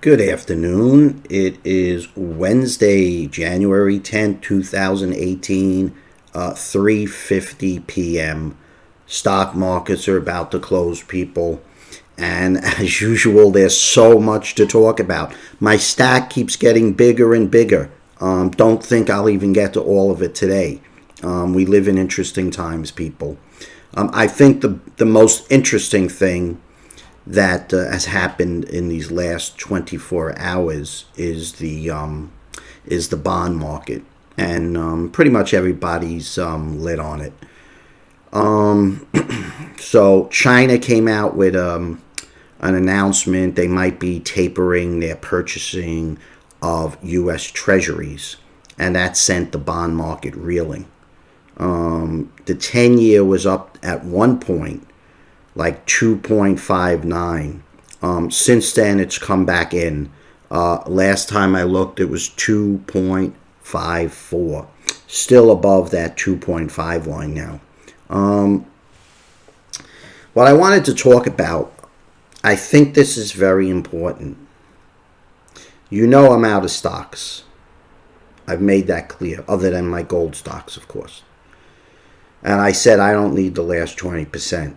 Good afternoon. It is Wednesday, January 10th, 2018, 3:50 p.m. Stock markets are about to close, people. And as usual, there's so much to talk about. My stack keeps getting bigger and bigger. Don't think I'll even get to all of it today. We live in interesting times, people. I think the most interesting thing that has happened in these last 24 hours is the bond market, and pretty much everybody's lit on it. So China came out with an announcement. They might be tapering their purchasing of U.S. Treasuries, and that sent the bond market reeling. The 10-year was up at one point like 2.59. Since then, it's come back in. Last time I looked, it was 2.54. Still above that 2.5 line now. What I wanted to talk about, I think this is very important. You know I'm out of stocks. I've made that clear, other than my gold stocks, of course. And I said I don't need the last 20%.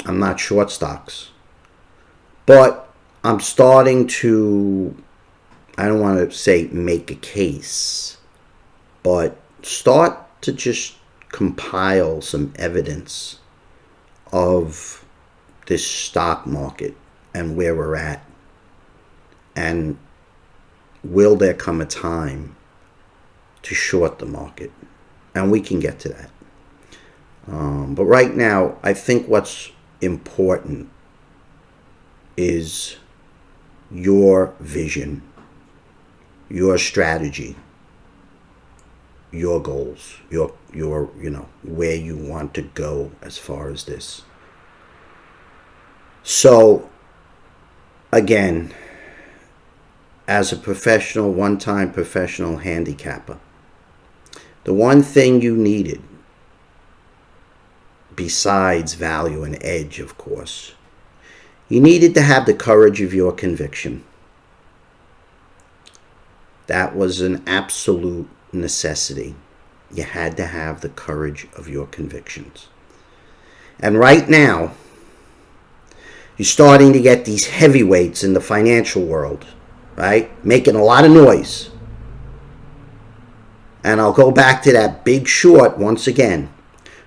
I'm not short stocks. But I'm starting to, I don't want to say make a case, but start to just compile some evidence of this stock market and where we're at. And will there come a time to short the market? And we can get to that. But right now, I think what's important is your vision, your strategy, your goals, your where you want to go as far as this. So again, as a professional, one-time professional handicapper, the one thing you needed, besides value and edge, of course, you needed to have the courage of your conviction. That was an absolute necessity. You had to have the courage of your convictions. And right now, you're starting to get these heavyweights in the financial world, right? Making a lot of noise. And I'll go back to that Big Short once again.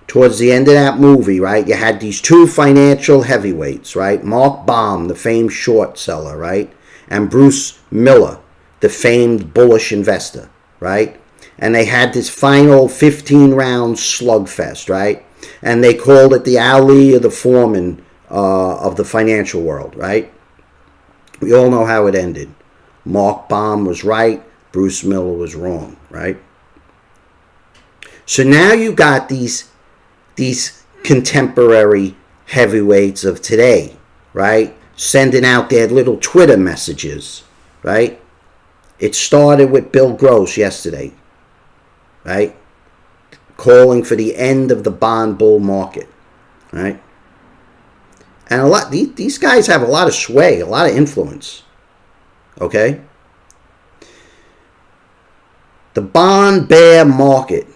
Towards the end of that movie, right, you had these two financial heavyweights, right? Mark Baum, the famed short seller, right? And Bruce Miller, the famed bullish investor, right? And they had this final 15-round slugfest, right? And they called it the Ali or the Foreman of the financial world, right? We all know how it ended. Mark Baum was right. Bruce Miller was wrong, right? So now you got these contemporary heavyweights of today, right? Sending out their little Twitter messages, right? It started with Bill Gross yesterday, right? Calling for the end of the bond bull market, right? And these guys have a lot of sway, a lot of influence, okay? The bond bear market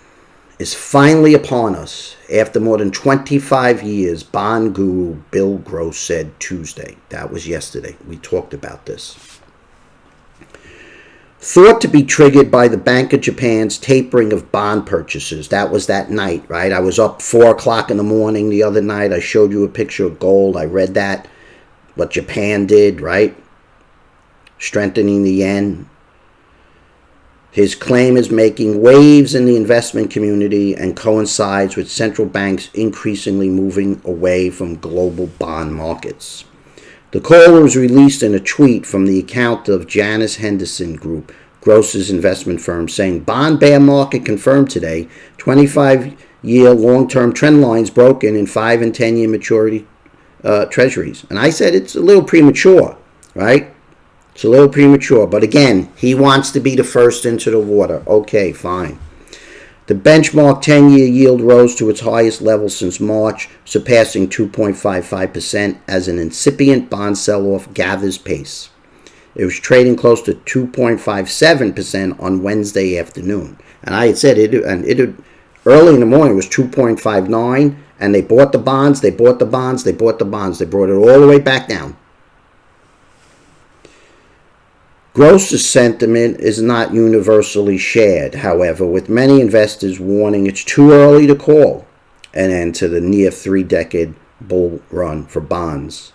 is finally upon us after more than 25 years, bond guru Bill Gross said Tuesday. That was yesterday. We talked about this. Thought to be triggered by the Bank of Japan's tapering of bond purchases. That was that night, right? I was up 4 o'clock in the morning the other night. I showed you a picture of gold. I read that, what Japan did, right? Strengthening the yen. His claim is making waves in the investment community and coincides with central banks increasingly moving away from global bond markets. The call was released in a tweet from the account of Janus Henderson Group, Gross's investment firm, saying, "Bond bear market confirmed today. 25-year long-term trend lines broken in 5 and 10-year maturity treasuries." And I said it's a little premature, right? It's a little premature, but again, he wants to be the first into the water. Okay, fine. The benchmark 10-year yield rose to its highest level since March, surpassing 2.55% as an incipient bond sell-off gathers pace. It was trading close to 2.57% on Wednesday afternoon. And I had said early in the morning it was 2.59, and they bought the bonds, they bought the bonds, they bought the bonds. They brought it all the way back down. Gross's sentiment is not universally shared, however, with many investors warning it's too early to call an end to the near 3-decade bull run for bonds.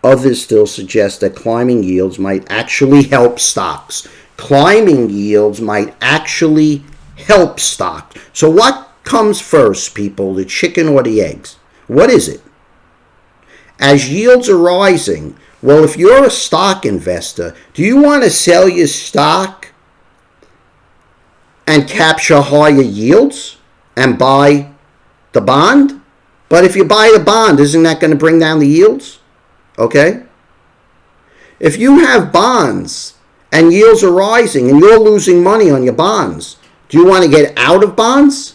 Others still suggest that climbing yields might actually help stocks. Climbing yields might actually help stocks. So what comes first, people, the chicken or the eggs? What is it? As yields are rising, well, if you're a stock investor, do you want to sell your stock and capture higher yields and buy the bond? But if you buy the bond, isn't that going to bring down the yields? Okay? If you have bonds and yields are rising and you're losing money on your bonds, do you want to get out of bonds?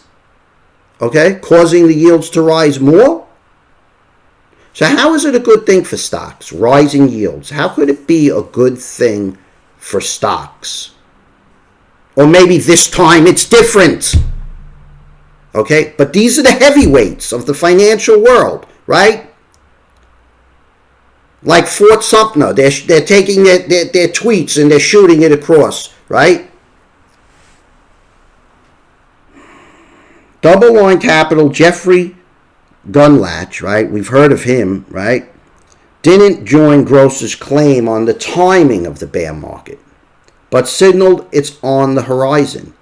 Okay? Causing the yields to rise more? So how is it a good thing for stocks? Rising yields. How could it be a good thing for stocks? Or maybe this time it's different. Okay? But these are the heavyweights of the financial world, right? Like Fort Sumter. They're taking their tweets and they're shooting it across, right? Double Line Capital, Jeffrey Gundlach, right? We've heard of him, right? Didn't join Gross's claim on the timing of the bear market, but signaled it's on the horizon.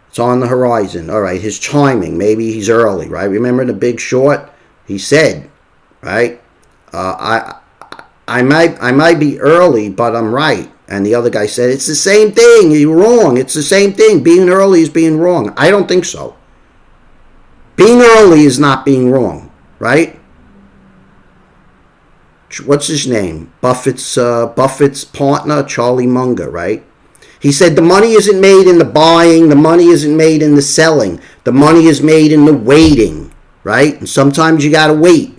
It's on the horizon. All right, his timing, maybe he's early, right? Remember The Big Short? He said, right? I might be early, but I'm right. And the other guy said, it's the same thing. You're wrong. It's the same thing. Being early is being wrong. I don't think so. Being early is not being wrong, right? What's his name? Buffett's partner, Charlie Munger, right? He said the money isn't made in the buying. The money isn't made in the selling. The money is made in the waiting, right? And sometimes you got to wait.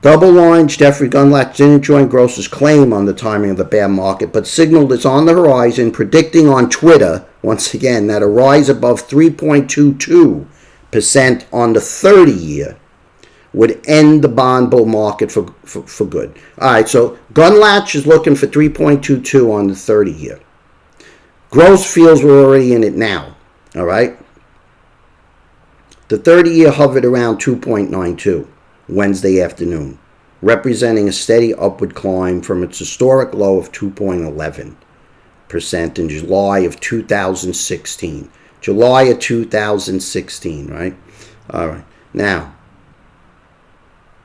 Double Lines, Jeffrey Gundlach didn't join Gross's claim on the timing of the bear market, but signaled it's on the horizon, predicting on Twitter, once again, that a rise above 3.22% on the 30-year would end the bond bull market for good. All right, so Gundlach is looking for 3.22 on the 30-year. Gross feels we're already in it now, all right? The 30-year hovered around 2.92 Wednesday afternoon, representing a steady upward climb from its historic low of 2.11% in July of 2016. July of 2016, right? All right. Now,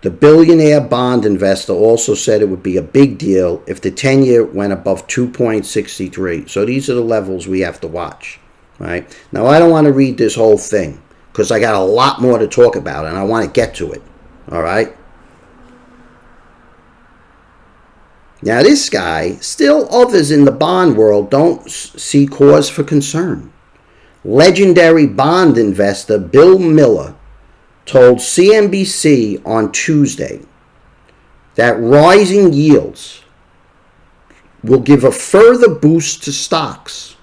the billionaire bond investor also said it would be a big deal if the 10-year went above 2.63. So these are the levels we have to watch, right? Now, I don't want to read this whole thing because I got a lot more to talk about and I want to get to it. All right. Now, this guy, still others in the bond world don't see cause for concern. Legendary bond investor Bill Miller told CNBC on Tuesday that rising yields will give a further boost to stocks,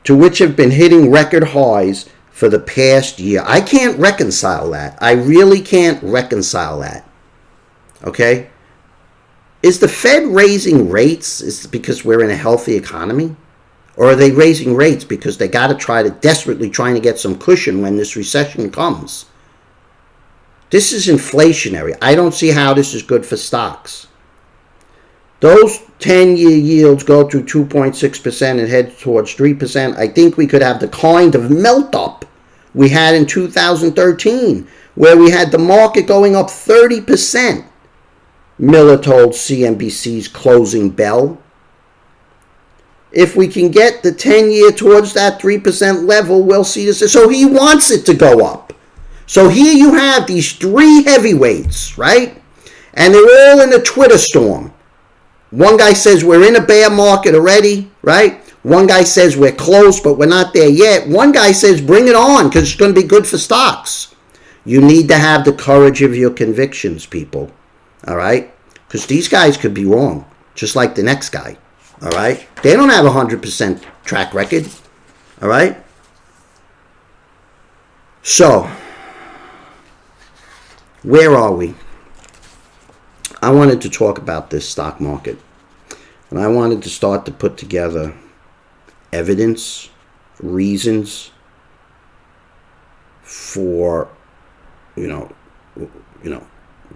to which have been hitting record highs for the past year. I can't reconcile that. I really can't reconcile that. Okay? Is the Fed raising rates is it because we're in a healthy economy? Or are they raising rates because they got to desperately trying to get some cushion when this recession comes? This is inflationary. I don't see how this is good for stocks. Those 10-year yields go through 2.6% and head towards 3%. I think we could have the kind of melt-up we had in 2013, where we had the market going up 30%, Miller told CNBC's Closing Bell. If we can get the 10-year towards that 3% level, we'll see this. So he wants it to go up. So here you have these three heavyweights, right? And they're all in a Twitter storm. One guy says we're in a bear market already, right? One guy says we're close, but we're not there yet. One guy says bring it on because it's going to be good for stocks. You need to have the courage of your convictions, people. All right? Because these guys could be wrong, just like the next guy. All right? They don't have a 100% track record. All right? So, where are we? I wanted to talk about this stock market. And I wanted to start to put together evidence, reasons for, to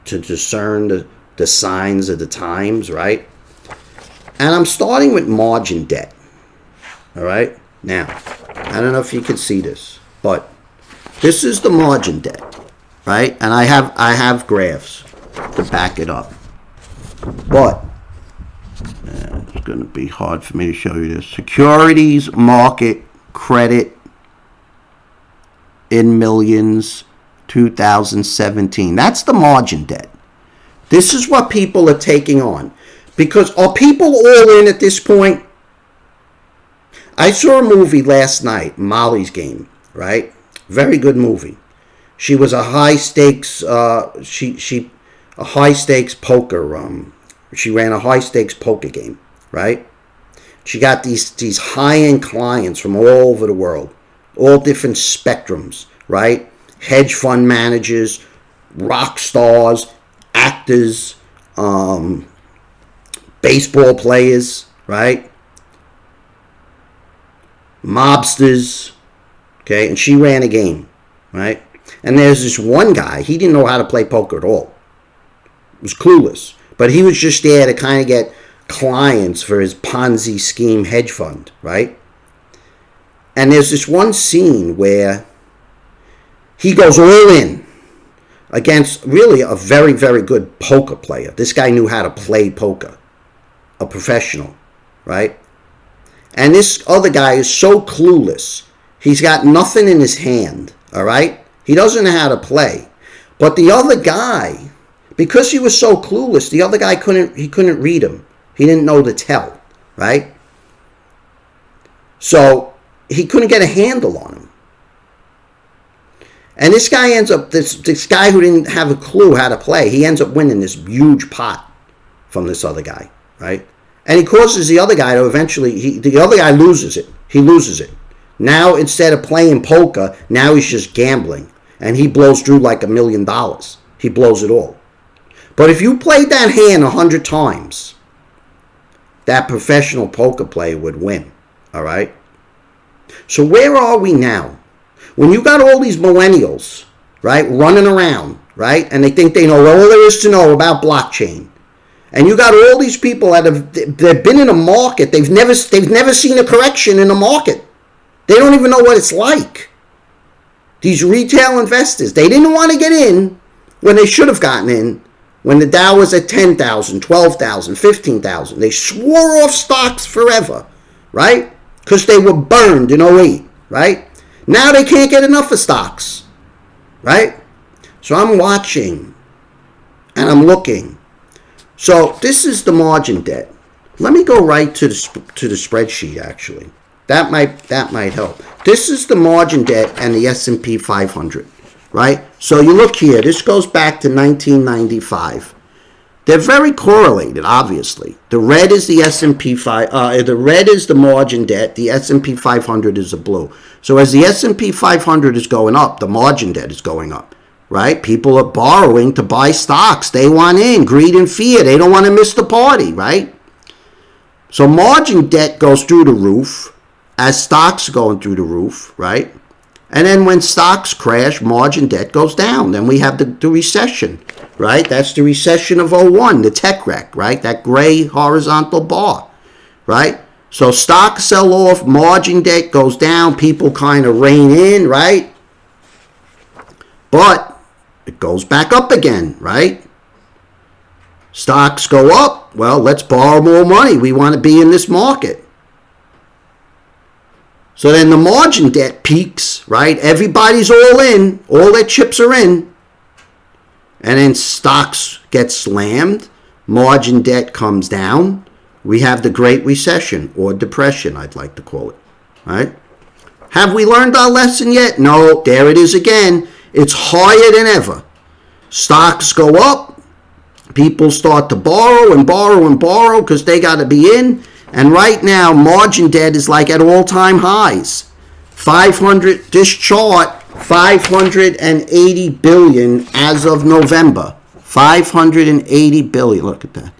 discern the signs of the times, right? And I'm starting with margin debt. All right? Now, I don't know if you can see this, but this is the margin debt, right? And I have graphs to back it up. But it's going to be hard for me to show you this. Securities market credit in millions, 2017. That's the margin debt. This is what people are taking on. Because are people all in at this point? I saw a movie last night, Molly's Game, right? Very good movie. She was a high stakes a high stakes poker she ran a high stakes poker game, right? She got these high-end clients from all over the world, all different spectrums, right? Hedge fund managers, rock stars, actors, baseball players, right? Mobsters, okay? And she ran a game, right? And there's this one guy, he didn't know how to play poker at all. He was clueless. But he was just there to kind of get clients for his Ponzi scheme hedge fund, right? And there's this one scene where he goes all in against really a very, very good poker player. This guy knew how to play poker, a professional, right? And this other guy is so clueless. He's got nothing in his hand, all right? He doesn't know how to play. But the other guy, because he was so clueless, the other guy couldn't read him. He didn't know the tell, right? So he couldn't get a handle on him. And this guy ends up, this guy who didn't have a clue how to play, he ends up winning this huge pot from this other guy, right? And he causes the other guy to eventually, the other guy loses it. He loses it. Now, instead of playing poker, now he's just gambling. And he blows through like $1 million. He blows it all. But if you played that hand 100 times, that professional poker player would win, all right? So where are we now? When you got all these millennials, right, running around, right, and they think they know all there is to know about blockchain, and you got all these people they've been in a market, they've never seen a correction in a market. They don't even know what it's like. These retail investors, they didn't want to get in when they should have gotten in. When the Dow was at 10,000, 12,000, 15,000, they swore off stocks forever, right? Because they were burned in '08, right? Now they can't get enough of stocks, right? So I'm watching and I'm looking. So this is the margin debt. Let me go right to the spreadsheet actually. That might help. This is the margin debt and the S&P 500. Right? So you look here, this goes back to 1995. They're very correlated, obviously. The red is the S&P 5, the red is the margin debt, the S&P 500 is the blue. So as the S&P 500 is going up, the margin debt is going up, right? People are borrowing to buy stocks. They want in, greed and fear. They don't want to miss the party, right? So margin debt goes through the roof as stocks are going through the roof, right? And then when stocks crash, margin debt goes down. Then we have the recession, right? That's the recession of '01, the tech wreck, right? That gray horizontal bar, right? So stocks sell off, margin debt goes down, people kind of rein in, right? But it goes back up again, right? Stocks go up, well, let's borrow more money. We want to be in this market. So then the margin debt peaks, right? Everybody's all in. All their chips are in. And then stocks get slammed. Margin debt comes down. We have the Great Recession, or Depression, I'd like to call it. Right? Have we learned our lesson yet? No, there it is again. It's higher than ever. Stocks go up. People start to borrow and borrow and borrow because they got to be in. And right now, margin debt is like at all-time highs. 500, this chart, 580 billion as of November. 580 billion. Look at that.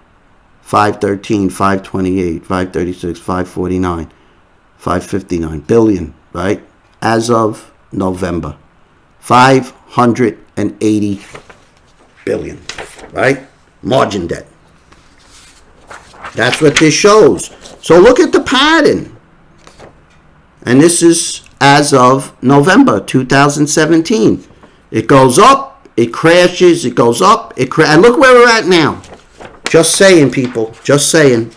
513, 528, 536, 549, 559 billion, right? As of November. 580 billion, right? Margin debt. That's what this shows. So look at the pattern. And this is as of November 2017. It goes up, it crashes, it goes up, and look where we're at now. Just saying, people, just saying.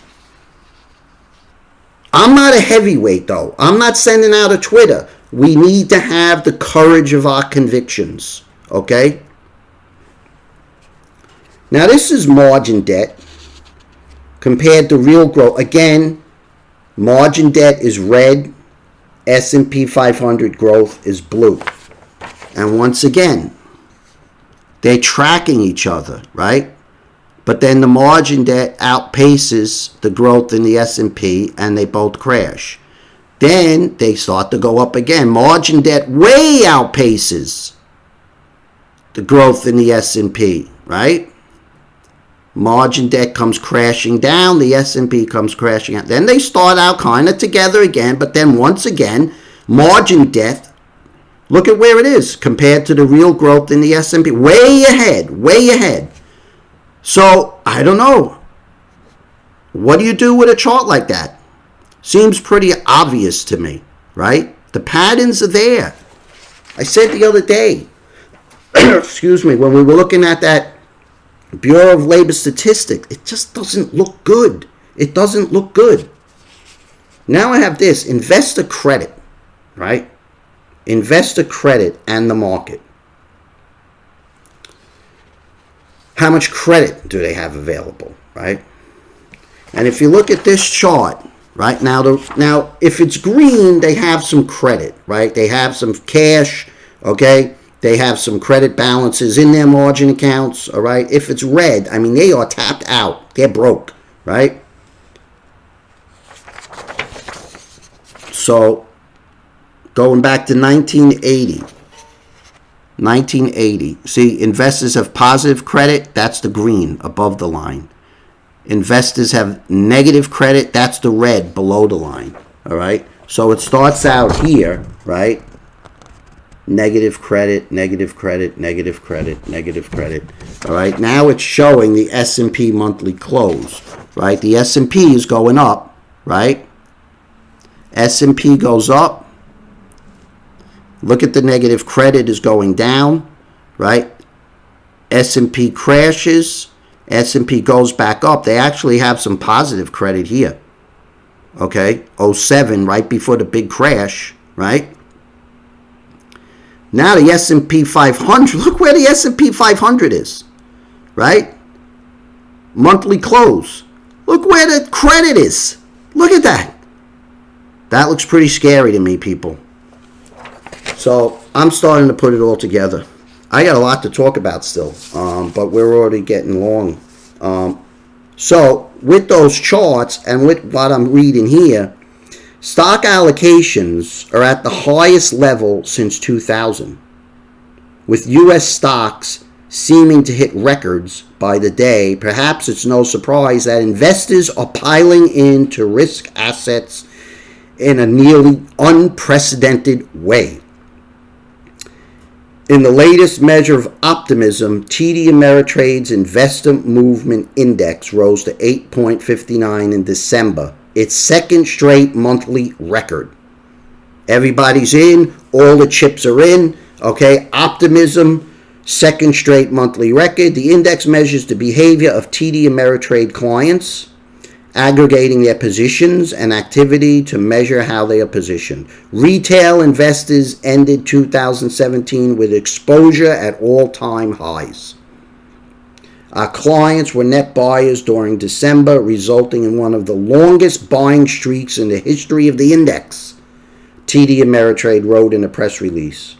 I'm not a heavyweight, though. I'm not sending out a Twitter. We need to have the courage of our convictions, okay? Now, this is margin debt compared to real growth. Again, margin debt is red. S&P 500 growth is blue. And once again, they're tracking each other, right? But then the margin debt outpaces the growth in the S&P and they both crash. Then they start to go up again. Margin debt way outpaces the growth in the S&P, right? Margin debt comes crashing down. The S&P comes crashing out. Then they start out kind of together again. But then once again, margin debt, look at where it is compared to the real growth in the S&P. Way ahead, way ahead. So, I don't know. What do you do with a chart like that? Seems pretty obvious to me, right? The patterns are there. I said the other day, excuse me, when we were looking at that Bureau of Labor statistic, it just doesn't look good. It doesn't look good. Now I have this, investor credit, right? Investor credit and the market. How much credit do they have available, right? And if you look at this chart, right, now if it's green, they have some credit, right? They have some cash, okay? They have some credit balances in their margin accounts, all right? If it's red, I mean, they are tapped out. They're broke, right? So, going back to 1980. See, investors have positive credit. That's the green above the line. Investors have negative credit. That's the red below the line. All right. So it starts out here, right? Negative credit, negative credit, negative credit, negative credit. All right. Now it's showing the S&P monthly close, right? The S&P is going up, right? S&P goes up. Look at the negative credit is going down, right? S&P crashes. S&P goes back up. They actually have some positive credit here. Okay, 07, right before the big crash, right? Now the S&P 500, look where the S&P 500 is, right? Monthly close. Look where the credit is. Look at that. That looks pretty scary to me, people. So I'm starting to put it all together. I got a lot to talk about still, but we're already getting long. So with those charts and with what I'm reading here, stock allocations are at the highest level since 2000, with U.S. stocks seeming to hit records by the day. Perhaps it's no surprise that investors are piling into risk assets in a nearly unprecedented way. In the latest measure of optimism, TD Ameritrade's Investor Movement Index rose to 8.59 in December, its second straight monthly record. Everybody's in, all the chips are in, okay? Optimism, second straight monthly record. The index measures the behavior of TD Ameritrade clients, aggregating their positions and activity to measure how they are positioned. Retail investors ended 2017 with exposure at all-time highs. Our clients were net buyers during December, resulting in one of the longest buying streaks in the history of the index, TD Ameritrade wrote in a press release.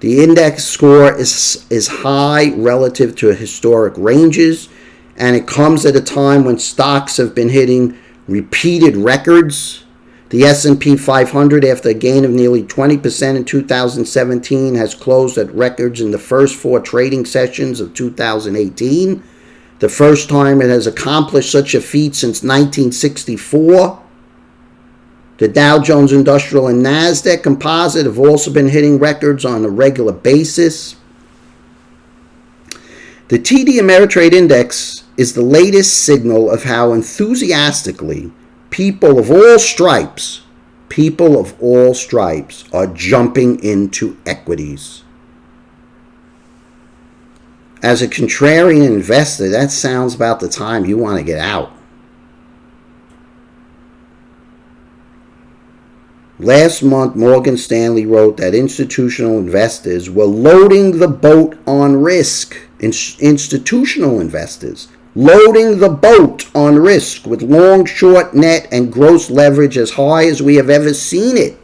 The index score is high relative to historic ranges, and it comes at a time when stocks have been hitting repeated records. The S&P 500, after a gain of nearly 20% in 2017, has closed at records in the first 4 trading sessions of 2018, the first time it has accomplished such a feat since 1964. The Dow Jones Industrial and NASDAQ Composite have also been hitting records on a regular basis. The TD Ameritrade Index is the latest signal of how enthusiastically people of all stripes are jumping into equities. As a contrarian investor, that sounds about the time you want to get out. Last month, Morgan Stanley wrote that institutional investors were loading the boat on risk. Institutional investors loading the boat on risk with long, short, net, and gross leverage as high as we have ever seen it.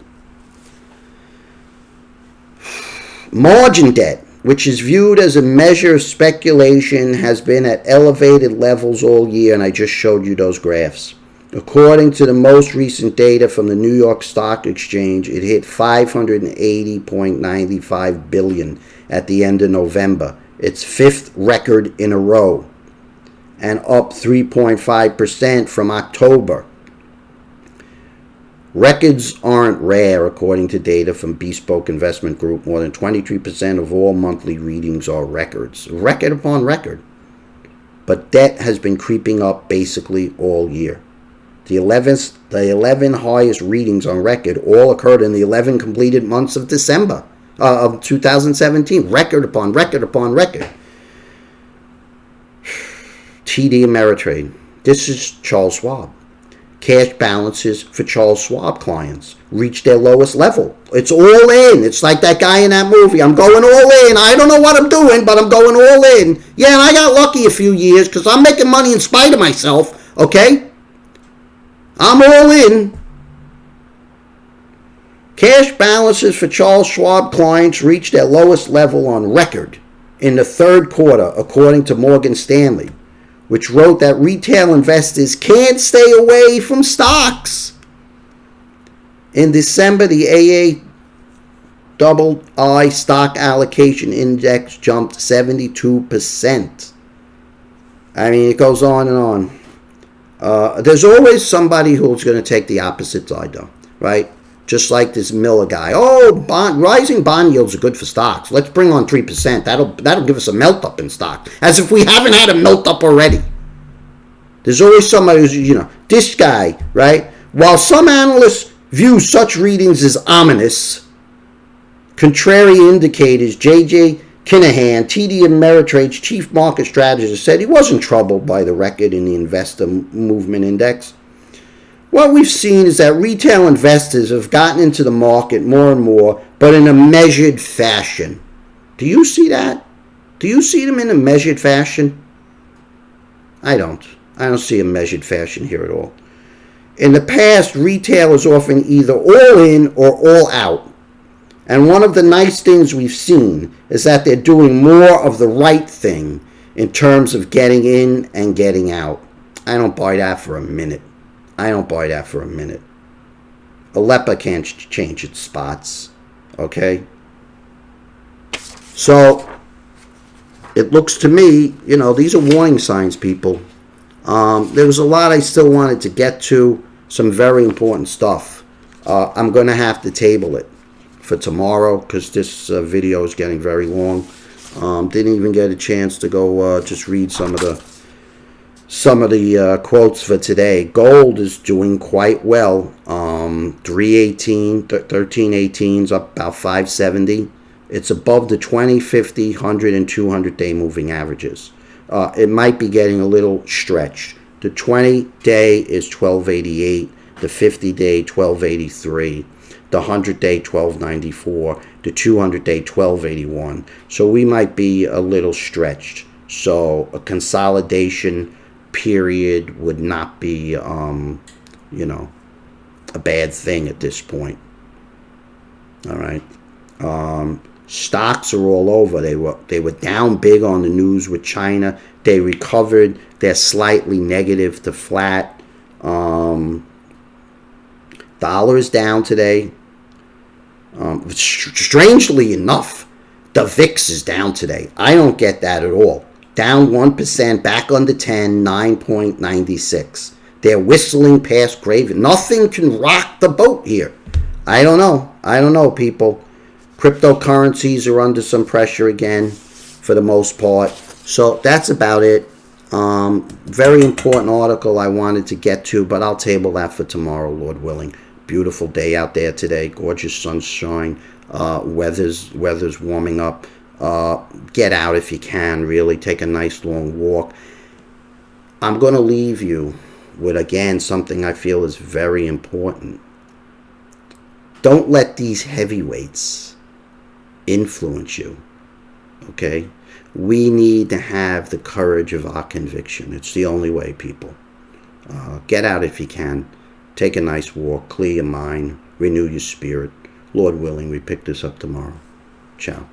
Margin debt, which is viewed as a measure of speculation, has been at elevated levels all year, and I just showed you those graphs. According to the most recent data from the New York Stock Exchange, it hit $580.95 billion at the end of November, its 5th record in a row, and up 3.5% from October. Records aren't rare, according to data from Bespoke Investment Group. More than 23% of all monthly readings are records, record upon record. But debt has been creeping up basically all year. The 11 highest readings on record all occurred in the 11 completed months of December of 2017. Record upon record upon record. TD Ameritrade. This is Charles Schwab. Cash balances for Charles Schwab clients reached their lowest level. It's all in. It's like that guy in that movie. I'm going all in. I don't know what I'm doing, but I'm going all in. Yeah, and I got lucky a few years because I'm making money in spite of myself, okay? I'm all in. Cash balances for Charles Schwab clients reached their lowest level on record in the 3rd quarter, according to Morgan Stanley, which wrote that retail investors can't stay away from stocks. In December, the AAII stock allocation index jumped 72%. I mean, it goes on and on. There's always somebody who's going to take the opposite side, though, right? Just like this Miller guy. Oh, rising bond yields are good for stocks. Let's bring on 3%. That'll give us a melt up in stock. As if we haven't had a melt up already. There's always somebody who's, this guy, right? While some analysts view such readings as ominous, contrary indicators, J.J. Kinahan, TD Ameritrade's chief market strategist, said he wasn't troubled by the record in the investor movement index. What we've seen is that retail investors have gotten into the market more and more, but in a measured fashion. Do you see that? Do you see them in a measured fashion? I don't. I don't see a measured fashion here at all. In the past, retail is often either all in or all out. And one of the nice things we've seen is that they're doing more of the right thing in terms of getting in and getting out. I don't buy that for a minute. Aleppo can't change its spots. Okay? So, it looks to me, these are warning signs, people. There was a lot I still wanted to get to. Some very important stuff. I'm going to have to table it for tomorrow because this video is getting very long. Didn't even get a chance to go just read some of the quotes for today. Gold is doing quite well. 1318 is up about 570. It's above the 20, 50, 100, and 200 day moving averages. It might be getting a little stretched. The 20-day is 1288. The 50-day 1283. The 100-day 1294. The 200-day 1281. So we might be a little stretched. So a consolidation period would not be, a bad thing at this point. All right. Stocks are all over. They were down big on the news with China. They recovered. They're slightly negative to flat. Dollar is down today. Strangely enough, the VIX is down today. I don't get that at all. Down 1%, back under 10, 9.96. They're whistling past gravy. Nothing can rock the boat here. I don't know, people. Cryptocurrencies are under some pressure again for the most part. So that's about it. Very important article I wanted to get to, but I'll table that for tomorrow, Lord willing. Beautiful day out there today. Gorgeous sunshine. Weather's warming up. Get out if you can, really. Take a nice long walk. I'm going to leave you with, again, something I feel is very important. Don't let these heavyweights influence you, okay? We need to have the courage of our conviction. It's the only way, people. Get out if you can. Take a nice walk. Clear your mind. Renew your spirit. Lord willing, we pick this up tomorrow. Ciao.